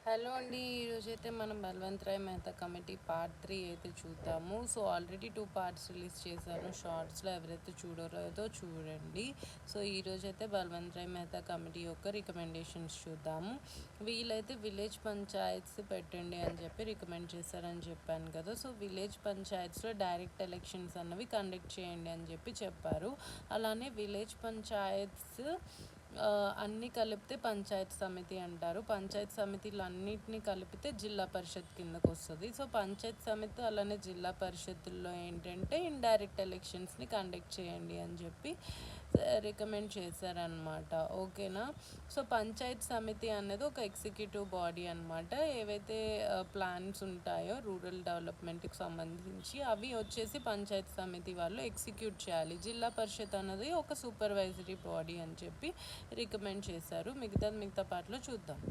Hello అండి. ఈరోజైతే మనం బల్వంతరాయ్ మెహతా కమిటీ పార్ట్ 3 అయితే చూద్దాము. సో ఆల్రెడీ 2 పార్ట్స్ రిలీజ్ చేశాను షార్ట్స్లో. ఎవరైతే చూడలేదో చూడండి. సో ఈరోజైతే బల్వంతరాయ్ మెహతా కమిటీ యొక్క రికమెండేషన్స్ చూద్దాము. వీళ్ళైతే విలేజ్ పంచాయత్స్ పెట్టండి అని చెప్పి రికమెండ్ చేశారని చెప్పాను కదా. సో విలేజ్ పంచాయత్స్లో డైరెక్ట్ ఎలక్షన్స్ అన్నవి కండక్ట్ చేయండి అని చెప్పి చెప్పారు. అలానే విలేజ్ పంచాయత్స్ అన్నీ కలిపితే పంచాయత్ సమితి అంటారు. పంచాయత్ సమితిలు అన్నిటినీ కలిపితే జిల్లా పరిషత్ కిందకు వస్తుంది. సో పంచాయత్ సమితి అలానే జిల్లా పరిషత్తుల్లో ఏంటంటే ఇండైరెక్ట్ ఎలక్షన్స్ని కండక్ట్ చేయండి అని చెప్పి రికమెండ్ చేశారనమాట. ఓకేనా. సో పంచాయత్ సమితి అనేది ఒక ఎగ్జిక్యూటివ్ బాడీ అనమాట. ఏవైతే ప్లాన్స్ ఉంటాయో రూరల్ డెవలప్మెంట్కి సంబంధించి అవి వచ్చేసి పంచాయత్ సమితి వాళ్ళు ఎగ్జిక్యూట్ చేయాలి. జిల్లా పరిషత్ అనేది ఒక సూపర్వైజరీ బాడీ అని చెప్పి రికమెండ్ చేశారు. మిగతా పాటలో చూద్దాం.